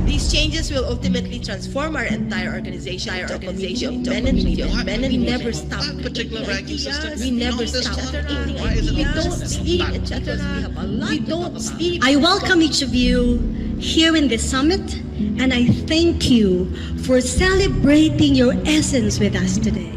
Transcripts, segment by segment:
These changes will ultimately transform our entire organization into a community of men and women. We never stop. That particular ranking system. We never stop. Why is it We not don't this sleep, bad? because we have a lot. We don't sleep. I welcome each of you here in this summit, and I thank you for celebrating your essence with us today.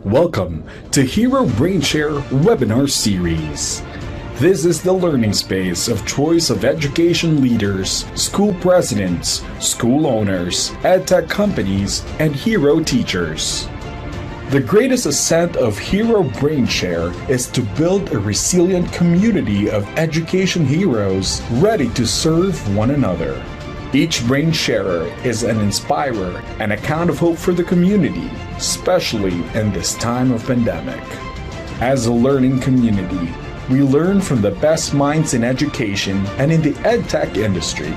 Welcome to Hero Brainshare webinar series. This is the learning space of choice of education leaders, school presidents, school owners, edtech companies, and hero teachers. The greatest ascent of Hero Brainshare is to build a resilient community of education heroes ready to serve one another. Each brain sharer is an inspirer and account of hope for the community, especially in this time of pandemic. As a learning community, we learn from the best minds in education and in the edtech industry.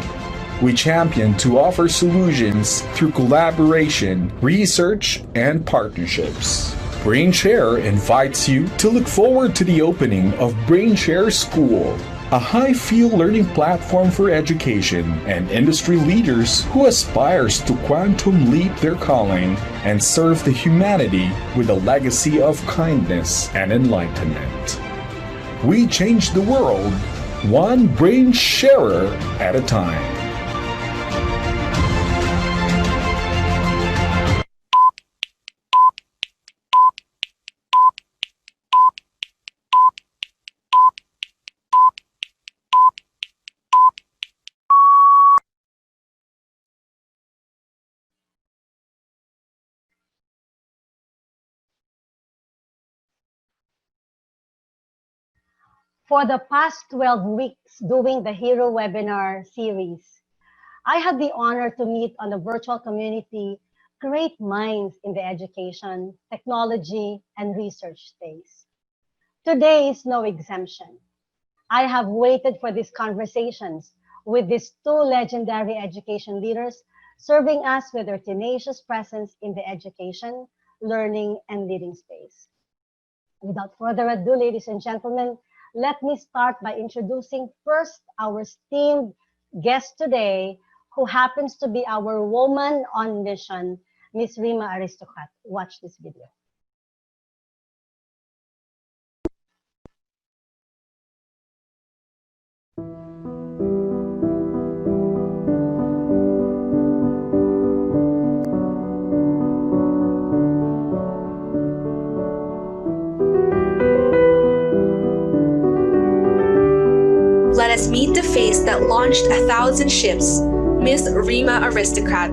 We champion to offer solutions through collaboration, research, and partnerships. Brainshare invites you to look forward to the opening of Brainshare School, a high-field learning platform for education and industry leaders who aspires to quantum leap their calling and serve the humanity with a legacy of kindness and enlightenment. We change the world, one brain sharer at a time. For the past 12 weeks doing the Hero webinar series, I had the honor to meet on a virtual community great minds in the education, technology, and research space. Today is no exemption. I have waited for these conversations with these two legendary education leaders serving us with their tenacious presence in the education, learning, and leading space. Without further ado, ladies and gentlemen, let me start by introducing first our esteemed guest today, who happens to be our woman on mission, Miss Rima Aristocrat. Watch this video. Let us meet the face that launched 1,000 ships, Miss Rima Aristocrat.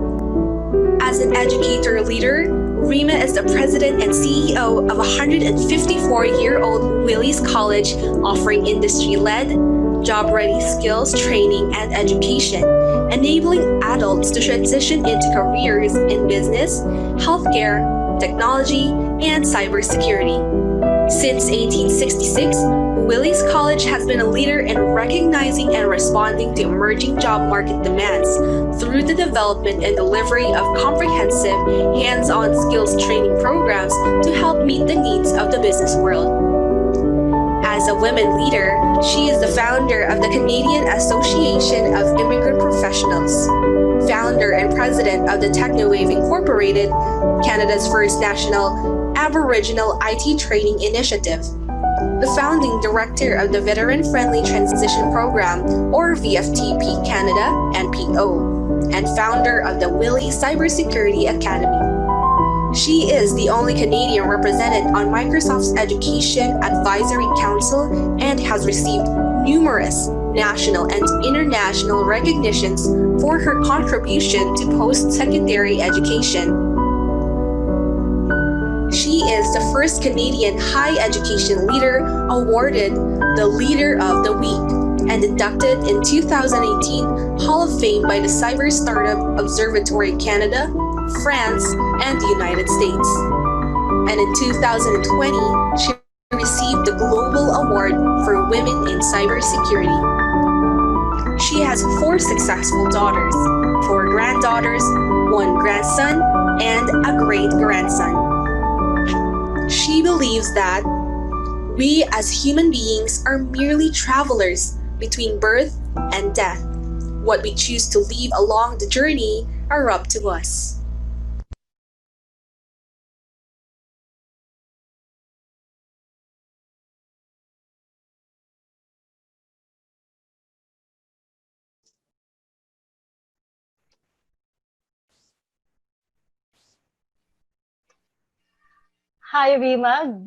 As an educator leader, Rima is the president and CEO of 154-year-old Willis College, offering industry-led, job-ready skills training and education, enabling adults to transition into careers in business, healthcare, technology, and cybersecurity. Since 1866, Willis College has been a leader in recognizing and responding to emerging job market demands through the development and delivery of comprehensive, hands-on skills training programs to help meet the needs of the business world. As a women leader, she is the founder of the Canadian Association of Immigrant Professionals, founder and president of the TechnoWave Incorporated, Canada's first national Aboriginal IT training initiative, the founding director of the Veteran-Friendly Transition Program, or VFTP Canada and PO, and founder of the Willis Cybersecurity Academy. She is the only Canadian represented on Microsoft's Education Advisory Council and has received numerous national and international recognitions for her contribution to post-secondary education. She is the first Canadian higher education leader awarded the Leader of the Week and inducted in 2018 Hall of Fame by the Cyber Startup Observatory Canada, France, and the United States. And in 2020, she received the Global Award for Women in Cybersecurity. She has 4 successful daughters, 4 granddaughters, 1 grandson, and a great-grandson. She believes that we as human beings are merely travelers between birth and death. What we choose to leave along the journey are up to us. Hi, Rima.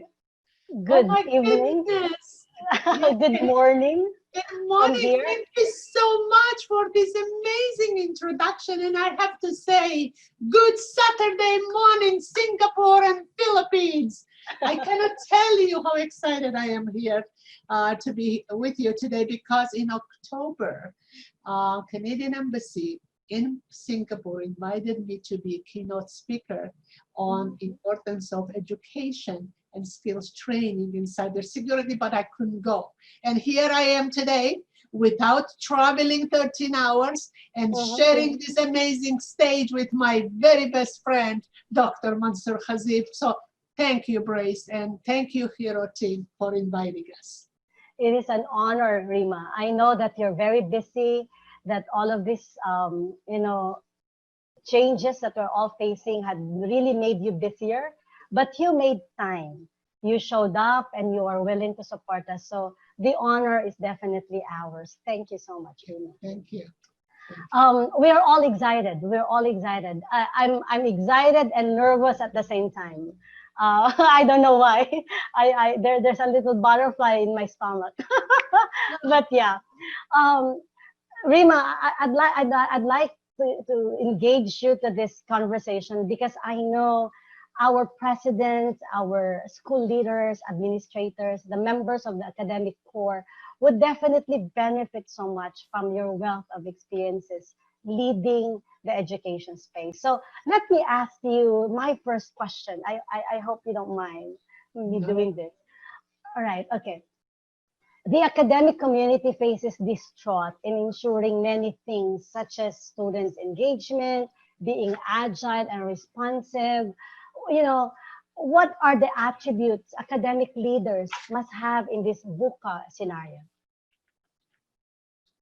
Good my evening. goodness. Good morning. Good morning. here. Thank you so much for this amazing introduction. And I have to say, good Saturday morning, Singapore and Philippines. I cannot tell you how excited I am here to be with you today, because in October, Canadian Embassy in Singapore invited me to be a keynote speaker on importance of education and skills training in cybersecurity, but I couldn't go. And here I am today without traveling 13 hours and sharing this amazing stage with my very best friend, Dr. Mansur Hasib. So thank you, Brace, and thank you, Hero team, for inviting us. It is an honor, Rima. I know that you're very busy, that all of this, changes that we're all facing had really made you busier, but you made time. You showed up and you are willing to support us. So the honor is definitely ours. Thank you so much, Rima. Thank you. We are all excited. We're all excited. I'm excited and nervous at the same time. I don't know why. There's a little butterfly in my stomach. But yeah, Rima, I'd like to engage you to this conversation, because I know our presidents, our school leaders, administrators, the members of the academic core would definitely benefit so much from your wealth of experiences leading the education space. So let me ask you my first question. I hope you don't mind me doing this. All right, okay. The academic community faces distraught in ensuring many things such as students' engagement, being agile and responsive. You know, what are the attributes academic leaders must have in this VUCA scenario?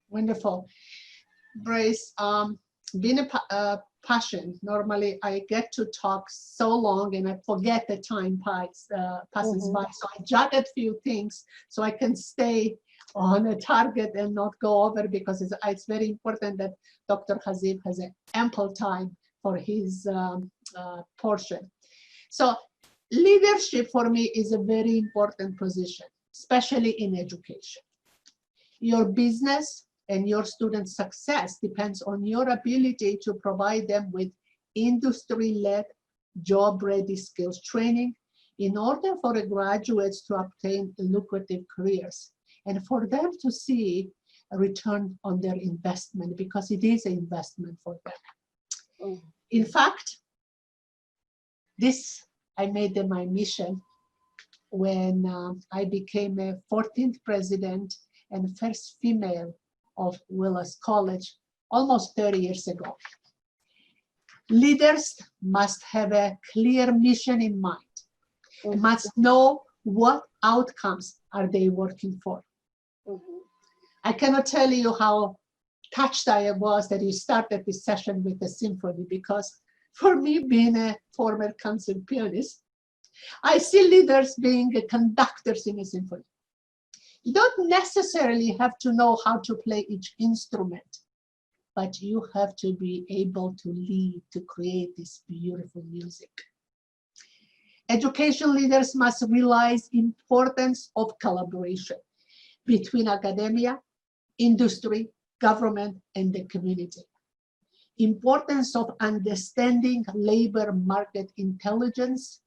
Wonderful. Brace, being a passion, normally I get to talk so long and I forget the time passes by. So I jotted few things so I can stay on a target and not go over, because it's very important that Dr. Hasib has an ample time for his portion. So leadership for me is a very important position, especially in education. Your business and your student success depends on your ability to provide them with industry-led, job-ready skills training in order for the graduates to obtain lucrative careers and for them to see a return on their investment, because it is an investment for them. In fact, this I made it my mission when I became a 14th president and first female of Willis College almost 30 years ago. Leaders must have a clear mission in mind, must know what outcomes are they working for. I cannot tell you how touched I was that you started this session with the symphony, because for me, being a former concert pianist, I see leaders being the conductors in a symphony. You don't necessarily have to know how to play each instrument, but you have to be able to lead, to create this beautiful music. Education leaders must realize the importance of collaboration between academia, industry, government, and the community. Importance of understanding labor market intelligence.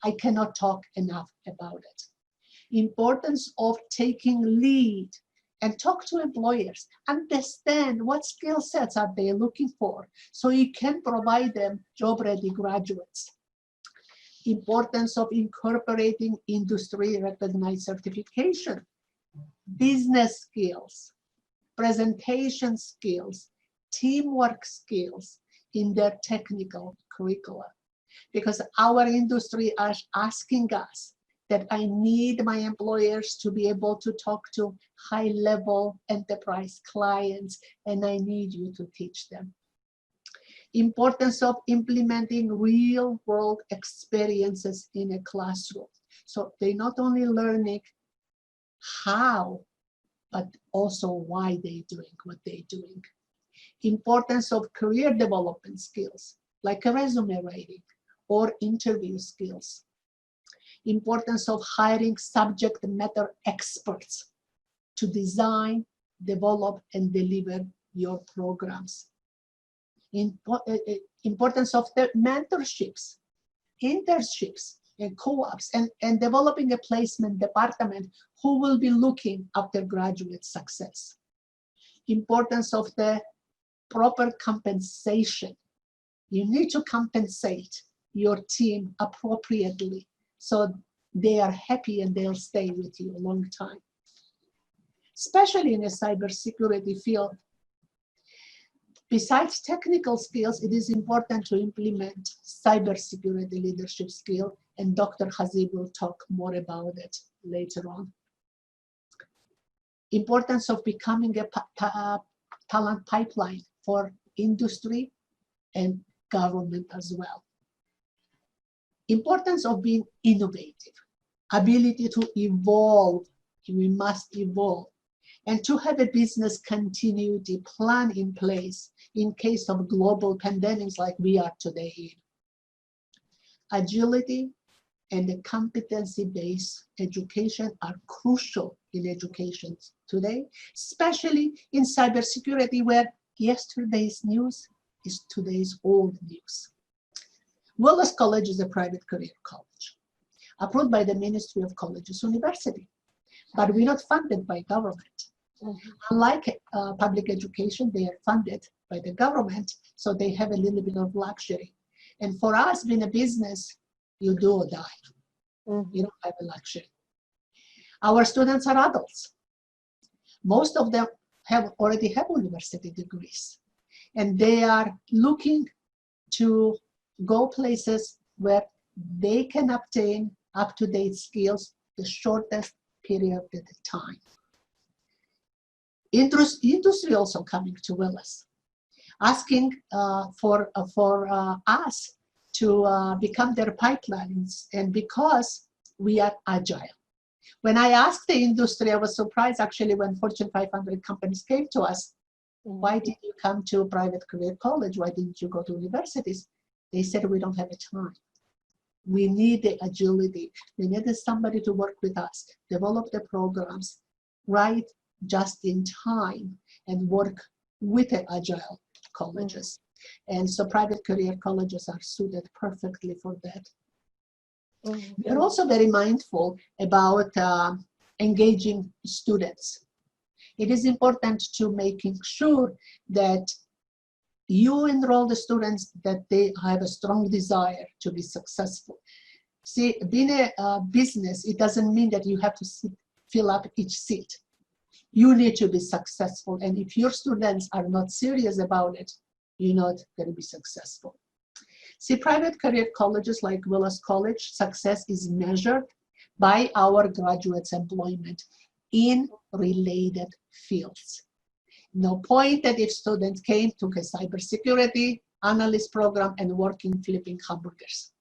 I cannot talk enough about it. Importance of taking lead and talk to employers, understand what skill sets are they looking for so you can provide them job-ready graduates. Importance of incorporating industry-recognized certification, business skills, presentation skills, teamwork skills in their technical curricula. Because our industry is asking us that I need my employers to be able to talk to high-level enterprise clients, and I need you to teach them. Importance of implementing real-world experiences in a classroom. So they're not only learning how, but also why they're doing what they're doing. Importance of career development skills, like a resume writing or interview skills. Importance of hiring subject matter experts to design, develop, and deliver your programs. Importance of the mentorships, internships, and co-ops, and developing a placement department who will be looking after graduate success. Importance of the proper compensation. You need to compensate your team appropriately so they are happy and they'll stay with you a long time. Especially in a cybersecurity field. Besides technical skills, it is important to implement cybersecurity leadership skill, and Dr. Hasib will talk more about it later on. Importance of becoming a talent pipeline for industry and government as well. Importance of being innovative, ability to evolve, we must evolve, and to have a business continuity plan in place in case of global pandemics like we are today. Agility and the competency-based education are crucial in education today, especially in cybersecurity, where yesterday's news is today's old news. Willis College is a private career college, approved by the Ministry of Colleges University, but we're not funded by government. Unlike public education, they are funded by the government, so they have a little bit of luxury. And for us, being a business, you do or die. You don't have a luxury. Our students are adults. Most of them already have university degrees, and they are looking to go places where they can obtain up-to-date skills the shortest period at a time. Industry also coming to Willis, asking for us to become their pipelines, and because we are agile. When I asked the industry, I was surprised actually when Fortune 500 companies came to us. Why did you come to a private career college? Why didn't you go to universities? They said, we don't have a time. We need the agility. We needed somebody to work with us, develop the programs, right just in time, and work with the agile colleges. And so private career colleges are suited perfectly for that. We're also very mindful about engaging students. It is important to making sure that you enroll the students, that they have a strong desire to be successful. See, being a business, it doesn't mean that you have to fill up each seat. You need to be successful, and if your students are not serious about it, you're not going to be successful. See, private career colleges like Willis College, success is measured by our graduates' employment in related fields. No point that if students came, took a cybersecurity analyst program and working flipping hamburgers.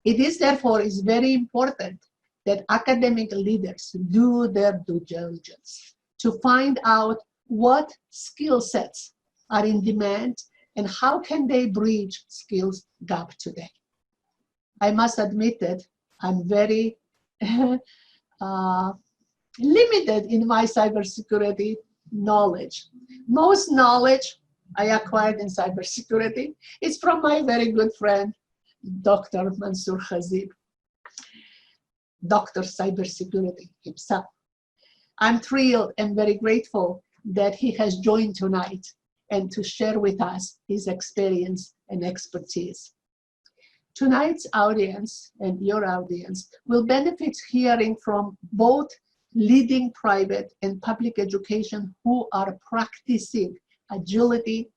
It is therefore is very important that academic leaders do their due diligence to find out what skill sets are in demand and how can they bridge skills gap today. I must admit that I'm very limited in my cybersecurity knowledge. Most knowledge I acquired in cybersecurity is from my very good friend, Dr. Mansur Hasib, Dr. Cybersecurity himself. I'm thrilled and very grateful that he has joined tonight and to share with us his experience and expertise. Tonight's audience and your audience will benefit hearing from both leading private and public education who are practicing agility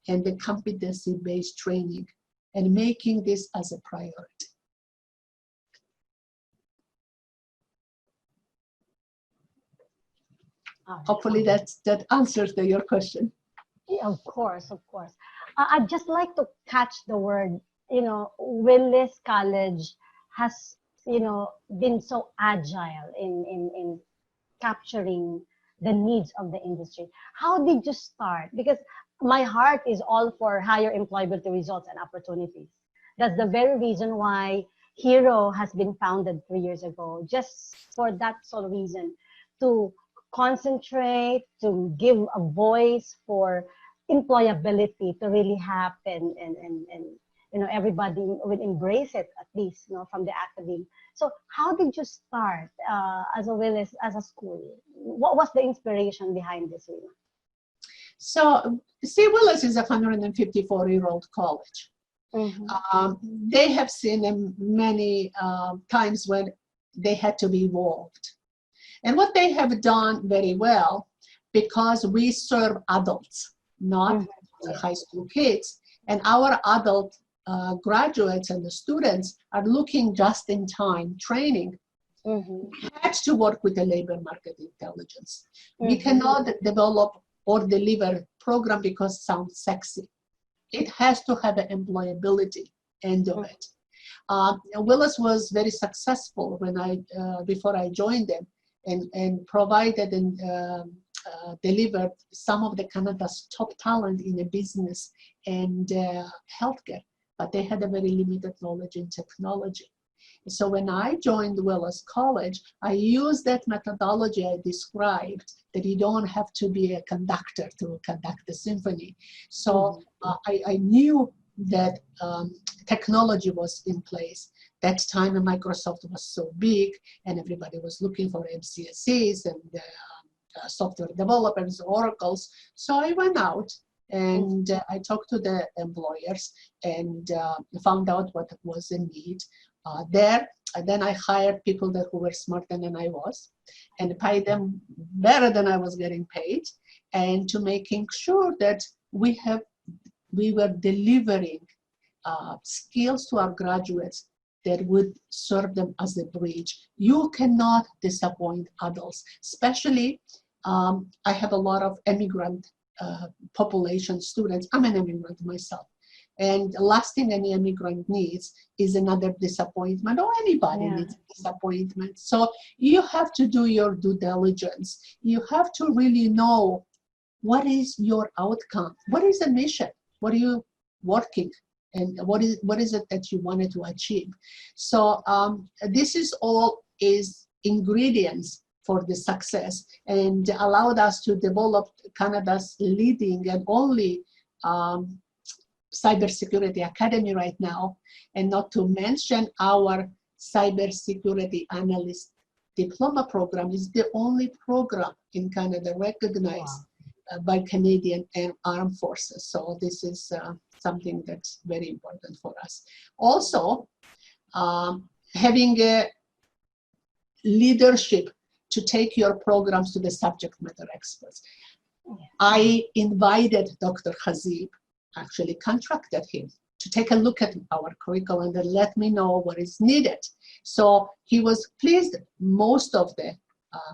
and the competency-based training and making this as a priority. Hopefully that answers your question. Yeah, of course, of course. I'd just like to catch the word, Willis College has, been so agile in capturing the needs of the industry. How did you start? Because my heart is all for higher employability results and opportunities. That's the very reason why Hero has been founded 3 years ago, just for that sole reason, to concentrate, to give a voice for employability to really happen, and everybody will embrace it, at least from the academy. So how did you start as a Willis, as a school? What was the inspiration behind this, Rima? So, see, Willis is a 154-year-old college. They have seen many times when they had to be evolved. And what they have done very well, because we serve adults, not high school kids, and our adult graduates and the students are looking just in time training. We had to work with the labor market intelligence. We cannot develop or deliver program because it sounds sexy. It has to have an employability end of it. Willis was very successful when before I joined them, and provided and delivered some of the Canada's top talent in the business and healthcare, but they had a very limited knowledge in technology. So when I joined Willis College, I used that methodology I described, that you don't have to be a conductor to conduct the symphony. So I knew that technology was in place. That time Microsoft was so big and everybody was looking for MCSEs and software developers, oracles. So I went out and I talked to the employers and found out what was in need there. And then I hired people who were smarter than I was and paid them better than I was getting paid, and to making sure that we were delivering skills to our graduates that would serve them as a bridge. You cannot disappoint adults, especially I have a lot of immigrant population students. I'm an immigrant myself. And the last thing any immigrant needs is another disappointment, or anybody needs disappointment. So you have to do your due diligence. You have to really know what is your outcome, what is the mission, what are you working, and what is it that you wanted to achieve. So this is all is ingredients for the success, and allowed us to develop Canada's leading and only cybersecurity academy right now, and not to mention our cybersecurity analyst diploma program is the only program in Canada recognized by Canadian and armed forces. So this is something that's very important for us. Also, having a leadership to take your programs to the subject matter experts. I invited Dr. Hasib, actually contracted him to take a look at our curriculum and let me know what is needed. So he was pleased most of the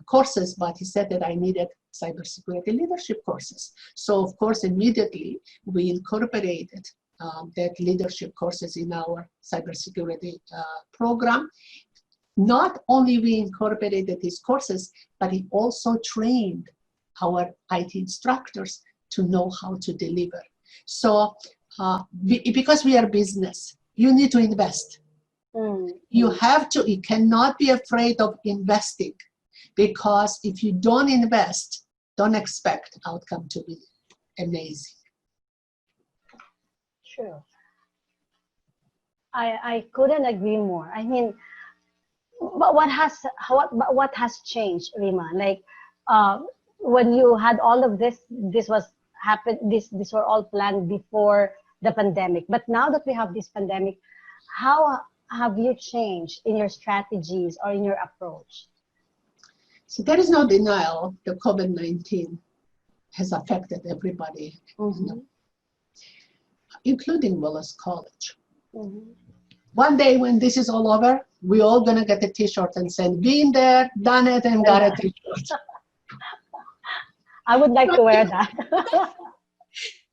courses, but he said that I needed cybersecurity leadership courses. So of course, immediately we incorporated that leadership courses in our cybersecurity program. Not only we incorporated these courses, but he also trained our IT instructors to know how to deliver. So because we are business, you need to invest. You cannot be afraid of investing, because if you don't invest, don't expect outcome to be amazing. True. I couldn't agree more. I mean, but what has changed, Rima? Like when you had all of this were all planned before the pandemic. But now that we have this pandemic, how have you changed in your strategies or in your approach? So there is no denial that COVID-19 has affected everybody, including Willis College. One day when this is all over, we're all gonna get a t-shirt and say, been there, done it, and got a t-shirt. I would like to wear that.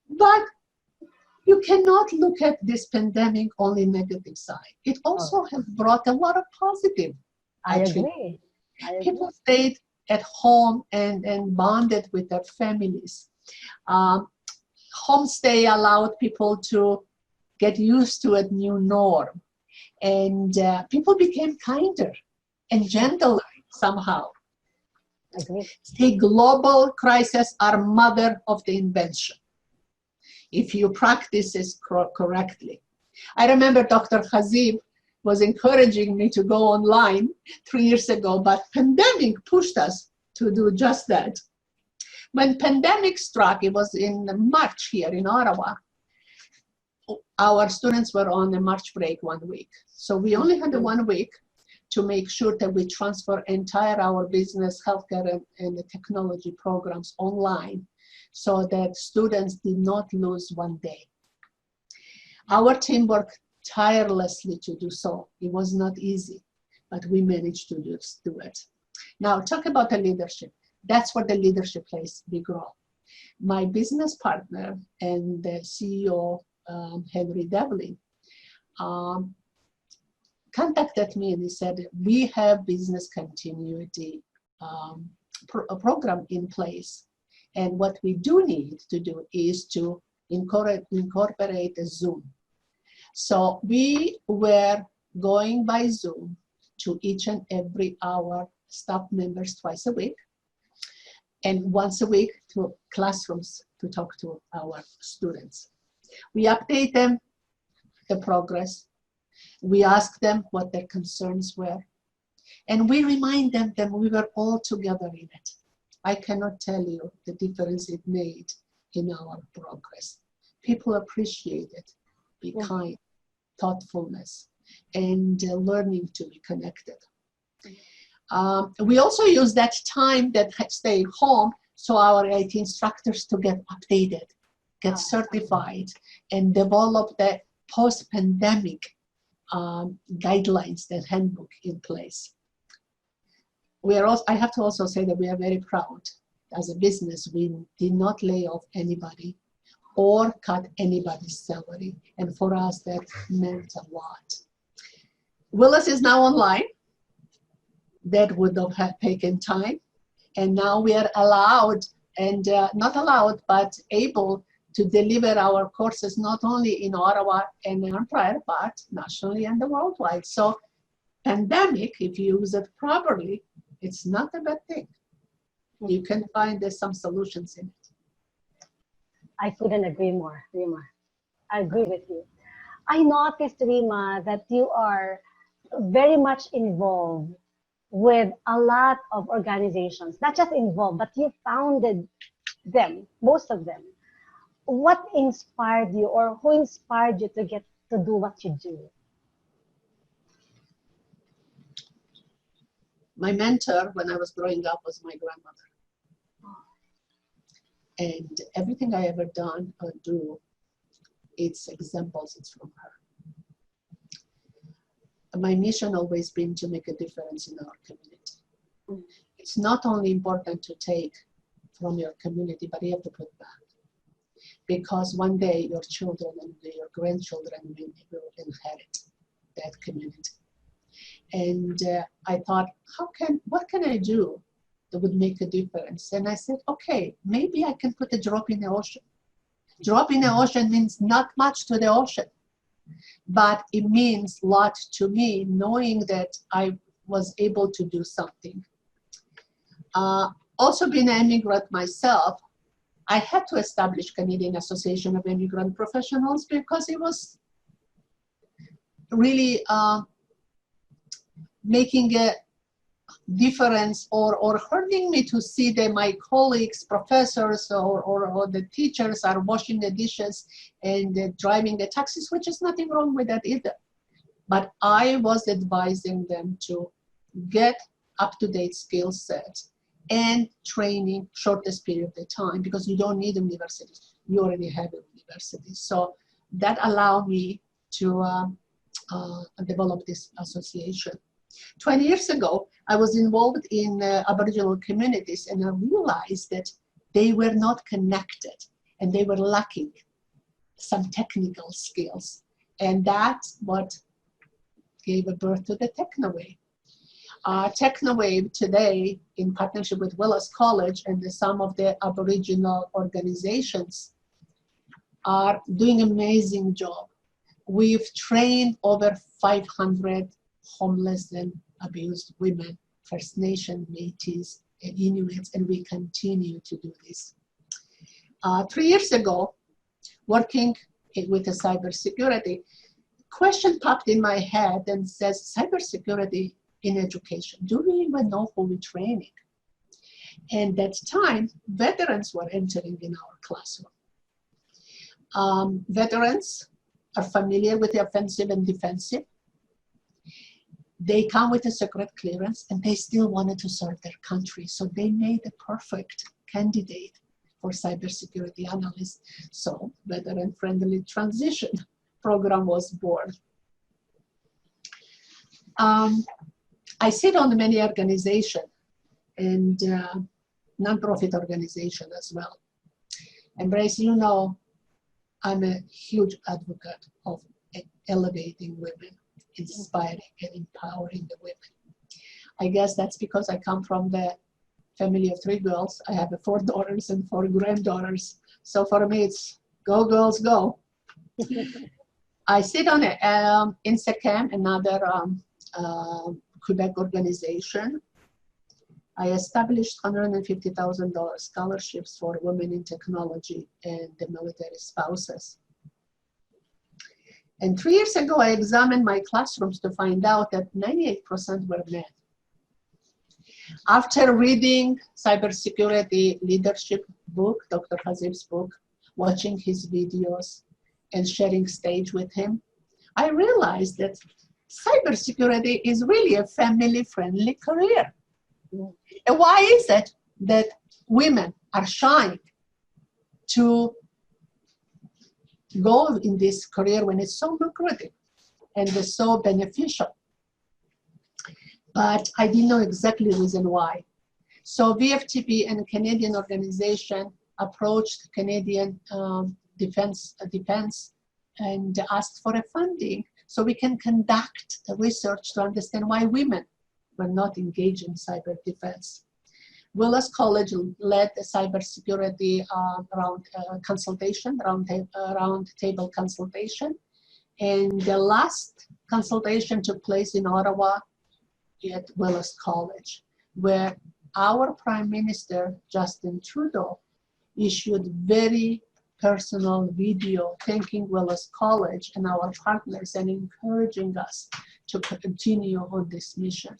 But you cannot look at this pandemic only negative side. It also has brought a lot of positive. I agree. People stayed at home and bonded with their families. Homestay allowed people to get used to a new norm. And people became kinder and gentler somehow. The global crises are mother of the invention, if you practice it correctly. I remember Dr. Hasib was encouraging me to go online 3 years ago, but pandemic pushed us to do just that. When pandemic struck, it was in March here in Ottawa, our students were on a March break 1 week. So we only had 1 week to make sure that we transfer entire our business, healthcare, and the technology programs online, so that students did not lose 1 day. Our team worked tirelessly to do so. It was not easy, but we managed to do it. Now, talk about the leadership. That's where the leadership plays a big role. My business partner and the CEO, Henry Devlin, contacted me and he said, we have business continuity program in place. And what we do need to do is to incorporate a Zoom. So we were going by Zoom to each and every our staff members twice a week, and once a week to classrooms to talk to our students. We update them the progress. We asked them what their concerns were. And we remind them that we were all together in it. I cannot tell you the difference it made in our progress. People appreciate it. Be kind, thoughtfulness, and learning to be connected. We also use that time that stay home so our IT instructors to get updated, get certified, and develop the post-pandemic guidelines, the handbook in place. We are also, I have to also say that we are very proud. As a business, we did not lay off anybody or cut anybody's salary. And for us, that meant a lot. Willis is now online. That would have taken time. And now we are allowed, and not allowed, but able to deliver our courses not only in Ottawa and Empire, but nationally and worldwide. So pandemic, if you use it properly, it's not a bad thing. You can find there's some solutions in it. I couldn't agree more, Rima. I agree with you. I noticed, Rima, that you are very much involved with a lot of organizations, not just involved, but you founded them, most of them. What inspired you, or who inspired you to get to do what you do? My mentor when I was growing up was my grandmother. And everything I ever done or do, it's examples, it's from her. My mission always been to make a difference in our community. It's not only important to take from your community, but you have to put back. Because one day your children and your grandchildren will inherit that community. And I thought, what can I do that would make a difference? And I said, okay, maybe I can put a drop in the ocean. Drop in the ocean means not much to the ocean, but it means a lot to me knowing that I was able to do something. Also being an immigrant myself, I had to establish Canadian Association of Immigrant Professionals because it was really making a difference or hurting me to see that my colleagues, professors or the teachers are washing the dishes and driving the taxis, which is nothing wrong with that either. But I was advising them to get up-to-date skill sets and training shortest period of time because you don't need university. You already have a university. So that allowed me to develop this association. 20 years ago, I was involved in Aboriginal communities and I realized that they were not connected and they were lacking some technical skills. And that's what gave a birth to the TechnoWave. TechnoWave today, in partnership with Willis College and some of the Aboriginal organizations, are doing an amazing job. We've trained over 500 homeless and abused women, First Nation, Métis, and Inuits, and we continue to do this. 3 years ago, working with the cybersecurity, question popped in my head and says, cybersecurity in education, do we even know who we're training? And at that time, veterans were entering in our classroom. Veterans are familiar with the offensive and defensive. They come with a secret clearance and they still wanted to serve their country. So they made a perfect candidate for cybersecurity analysts. So veteran-friendly transition program was born. I sit on many organizations and nonprofit organization as well. And Brace, you know, I'm a huge advocate of elevating women, inspiring and empowering the women. I guess that's because I come from the family of 3 girls. I have 4 daughters and 4 granddaughters. So for me, it's go girls, go. I sit on INSECAM, another Quebec organization. I established $150,000 scholarships for women in technology and the military spouses. And 3 years ago, I examined my classrooms to find out that 98% were men. After reading Cybersecurity Leadership book, Dr. Hasib's book, watching his videos, and sharing stage with him, I realized that cybersecurity is really a family-friendly career. And why is it that women are shy to go in this career when it's so lucrative and it's so beneficial? But I didn't know exactly the reason why. So VFTP and a Canadian organization approached Canadian defense and asked for a funding so we can conduct a research to understand why women were not engaged in cyber defense. Willis College led a cybersecurity round table consultation. And the last consultation took place in Ottawa at Willis College, where our Prime Minister, Justin Trudeau, issued very personal video thanking Willis College and our partners and encouraging us to continue on this mission.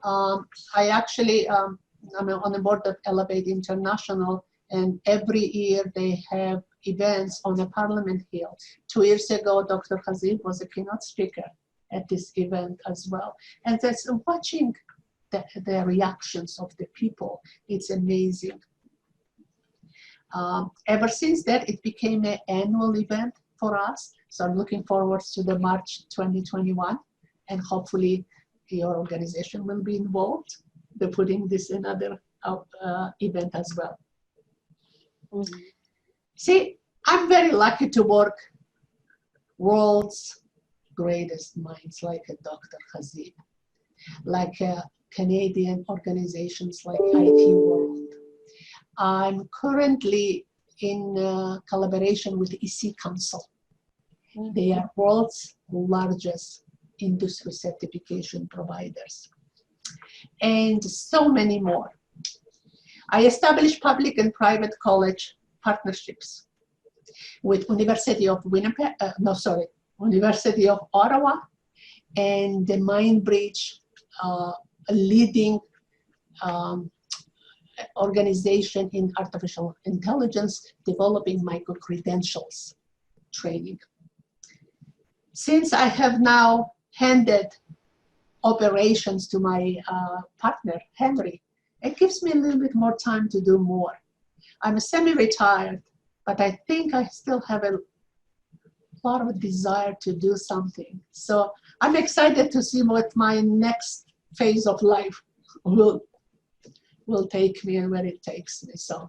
I actually, I'm on the board of Elevate International, and every year they have events on a Parliament Hill. 2 years ago, Dr. Hasib was a keynote speaker at this event as well. And that's watching the reactions of the people, it's amazing. Ever since that, it became an annual event for us. So I'm looking forward to the March 2021, and hopefully your organization will be involved. They're putting this another event as well. Mm-hmm. See, I'm very lucky to work world's greatest minds like a Dr. Hasib, like Canadian organizations like IT World. I'm currently in collaboration with EC Council. They are world's largest industry certification providers, and so many more. I established public and private college partnerships with University of University of Ottawa and the Mindbridge, leading organization in artificial intelligence, developing micro-credentials training. Since I have now handed operations to my partner, Henry, it gives me a little bit more time to do more. I'm semi-retired, but I think I still have a lot of desire to do something. So I'm excited to see what my next phase of life will take me and where it takes me. So,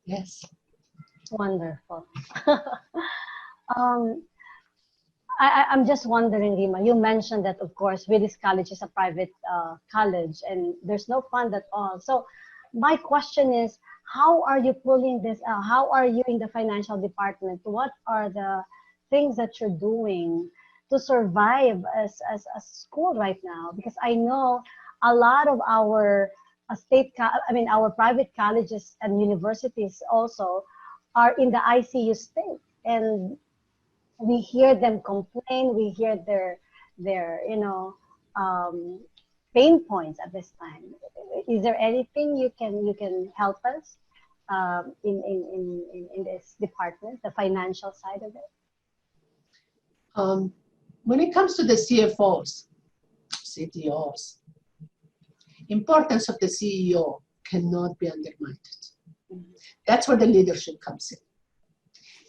yes. Wonderful. I'm just wondering, Rima, you mentioned that, of course, Willis College is a private college and there's no fund at all. So my question is, how are you pulling this out? How are you in the financial department? What are the things that you're doing to survive as a school right now? Because I know a lot of our our private colleges and universities also are in the ICU state, and we hear them complain. We hear their pain points at this time. Is there anything you can help us in this department, the financial side of it? When it comes to the CFOs, CTOs, importance of the CEO cannot be undermined. That's where the leadership comes in.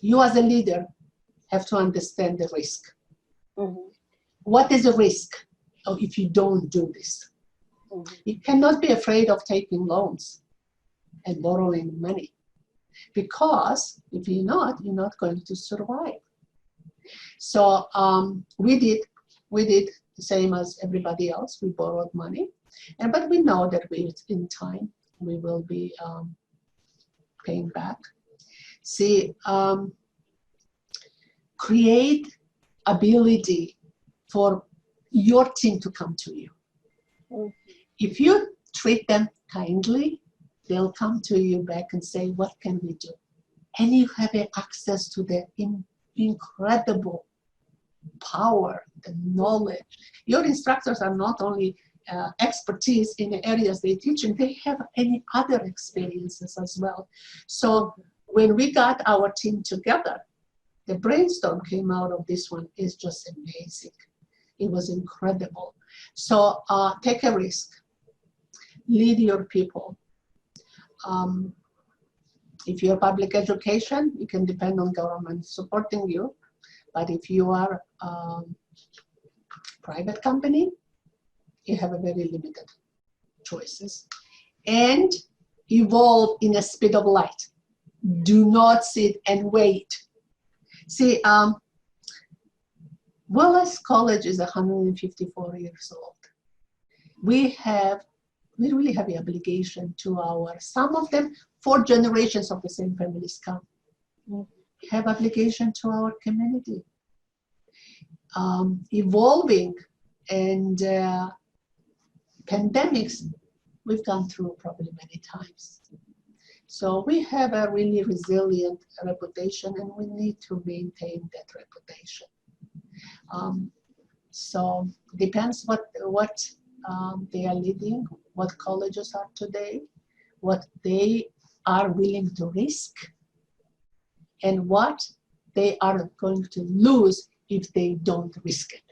You as a leader have to understand the risk. Mm-hmm. What is the risk if you don't do this? Mm-hmm. You cannot be afraid of taking loans and borrowing money, because if you're not going to survive. So we did the same as everybody else. We borrowed money, but we know that in time we will be paying back. See, create ability for your team to come to you. Mm-hmm. If you treat them kindly, they'll come to you back and say, what can we do? And you have access to the incredible power, the knowledge. Your instructors are not only expertise in the areas they teach, and they have any other experiences as well. So when we got our team together, the brainstorm came out of this one is just amazing. It was incredible. So take a risk, lead your people. If you're public education, you can depend on government supporting you. But if you are private company, you have a very limited choices. And evolve in the speed of light. Do not sit and wait. See, Willis College is 154 years old. We really have the obligation to some of them, 4 generations of the same families come. We have obligation to our community. Evolving and pandemics, we've gone through probably many times. So we have a really resilient reputation, and we need to maintain that reputation. So depends what they are leading, what colleges are today, what they are willing to risk, and what they are going to lose if they don't risk it.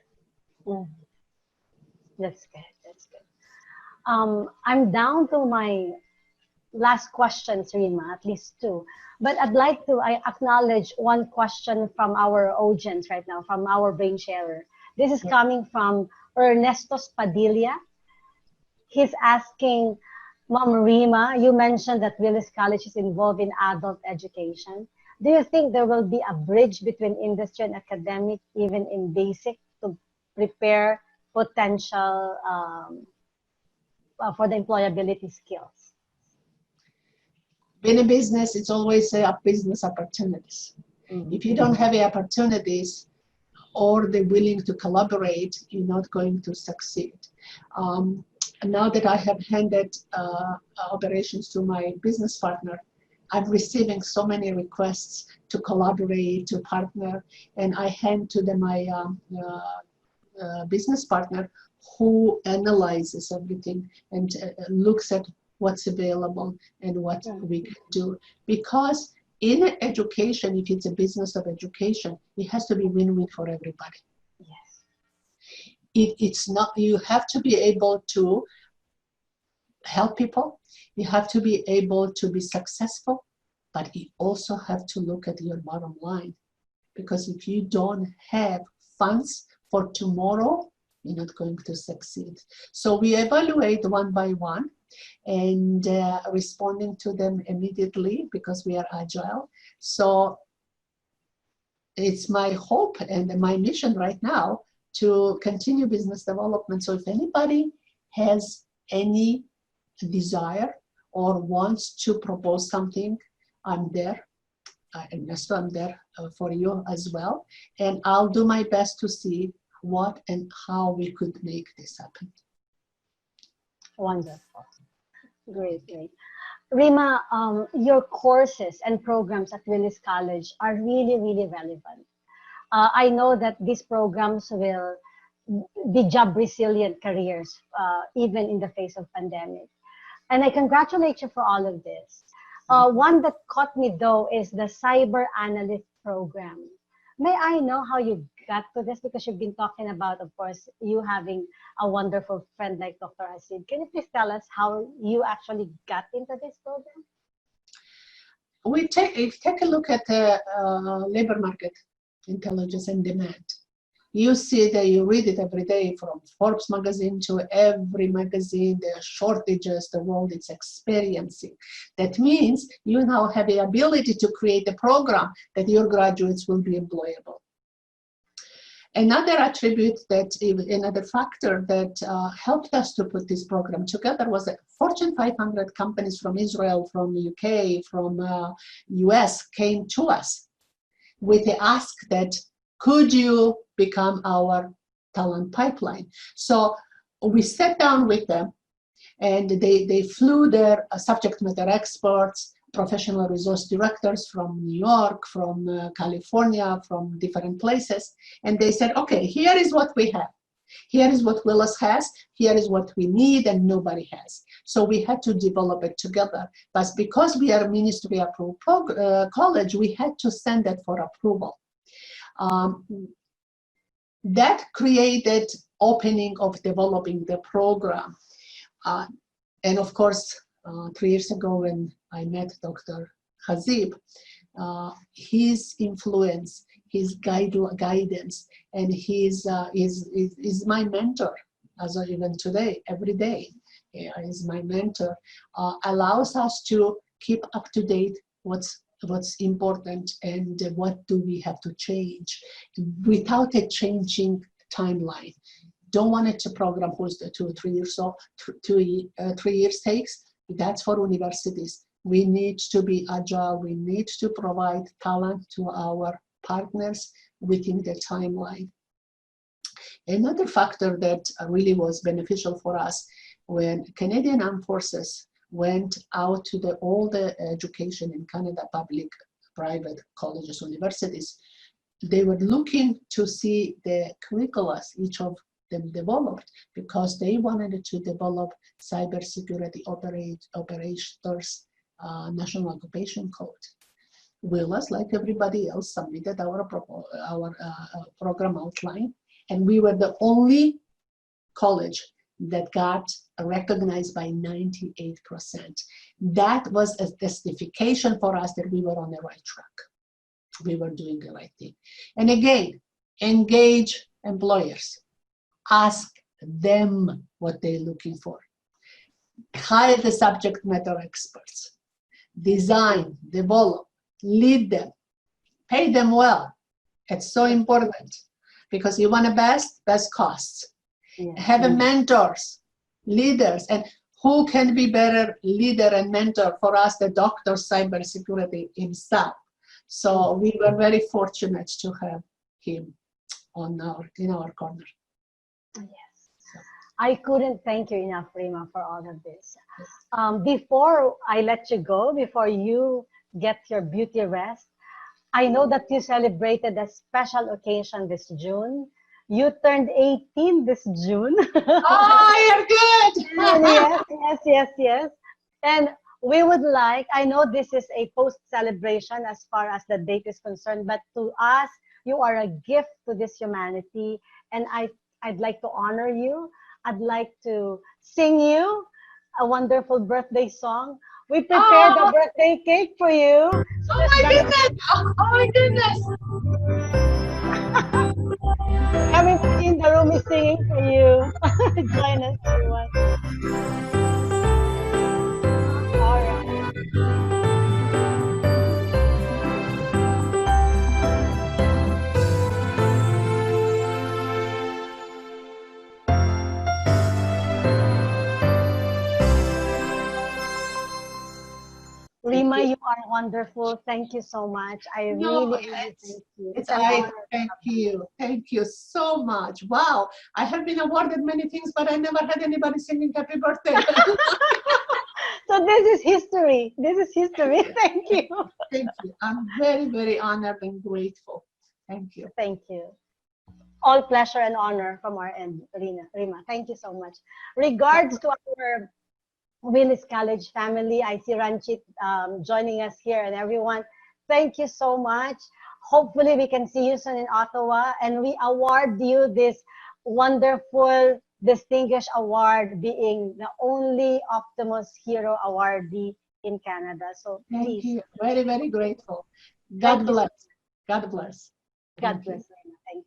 That's good. That's good. I'm down to my last questions, Rima, at least 2. But I'd like to acknowledge one question from our audience right now, from our brain sharer. This is coming from Ernesto Spadilla. He's asking, Mom Rima, you mentioned that Willis College is involved in adult education. Do you think there will be a bridge between industry and academic, even in basic, to prepare potential for the employability skills? In a business, it's always a business opportunities. If you don't have the opportunities or they're willing to collaborate, you're not going to succeed. Now that I have handed operations to my business partner, I'm receiving so many requests to collaborate, to partner, and I hand to them my business partner who analyzes everything and looks at what's available and what we can do. Because in education, if it's a business of education, it has to be win-win for everybody. Yes. It's not, you have to be able to help people, you have to be able to be successful, but you also have to look at your bottom line. Because if you don't have funds for tomorrow, you're not going to succeed. So we evaluate one by one and responding to them immediately because we are agile. So it's my hope and my mission right now to continue business development. So if anybody has any desire or wants to propose something, I'm there. Ernesto, I'm there for you as well. And I'll do my best to see what and how we could make this happen. Wonderful. Great, great. Rima, your courses and programs at Willis College are really, really relevant. I know that these programs will be job resilient careers, even in the face of pandemic. And I congratulate you for all of this. One that caught me though is the Cyber Analyst program. May I know how you got to this? Because you've been talking about, of course, you having a wonderful friend like Dr. Hasib. Can you please tell us how you actually got into this program? We take a look at the labor market intelligence and demand. You see that you read it every day from Forbes magazine to every magazine, the shortages the world is experiencing. That means you now have the ability to create a program that your graduates will be employable. Another attribute another factor that helped us to put this program together was that Fortune 500 companies from Israel, from the UK, from US came to us with the ask that, could you become our talent pipeline? So we sat down with them and they flew their subject matter experts, professional resource directors from New York, from California, from different places. And they said, okay, here is what we have. Here is what Willis has. Here is what we need and nobody has. So we had to develop it together. But because we are a ministry approved college, we had to send that for approval. That created opening of developing the program. And of course, 3 years ago when I met Dr. Hasib, his influence, his guidance, and his is my mentor, as of even today, every day, is my mentor, allows us to keep up to date what's important and what do we have to change without a changing timeline. Don't want it to program who's the 2 or 3 years old, 3 years takes. That's for universities. We need to be agile. We need to provide talent to our partners within the timeline. Another factor that really was beneficial for us when Canadian Armed Forces went out to all the education in Canada, public, private colleges, universities, they were looking to see the curricula each of them developed because they wanted to develop cybersecurity operators national occupation code. Willis, like everybody else, submitted our program outline, and we were the only college that got recognized by 98%. That was a testification for us that we were on the right track. We were doing the right thing. And again, engage employers. Ask them what they're looking for. Hire the subject matter experts. Design, develop, lead them. Pay them well. It's so important because you want the best costs. Yeah. Have mentors, leaders, and who can be better leader and mentor for us, the doctor cybersecurity himself. So we were very fortunate to have him in our corner. Yes. I couldn't thank you enough, Rima, for all of this. Before I let you go, before you get your beauty rest, I know that you celebrated a special occasion this June. You turned 18 this June. Oh, you're good! Yes. And we would like, I know this is a post-celebration as far as the date is concerned, but to us, you are a gift to this humanity, and I'd like to honor you. I'd like to sing you a wonderful birthday song. We prepared a birthday cake for you. Oh my goodness! Everybody in the room is singing for you. Join us, everyone. All right. Rima, you are wonderful. Thank you so much. I really thank you. It's an honor. Thank you so much. Wow, I have been awarded many things, but I never had anybody singing happy birthday. So this is history. This is history. Thank you. Thank you. I'm very, very honored and grateful. Thank you. Thank you. All pleasure and honor from our end, Rima. Thank you so much. Regards to our Willis College family. I see Ranchit joining us here, and everyone, thank you so much. Hopefully we can see you soon in Ottawa, and we award you this wonderful distinguished award, being the only Optimus Hero awardee in Canada. So thank you. Very, very grateful. God bless. God bless. God bless. Thank you.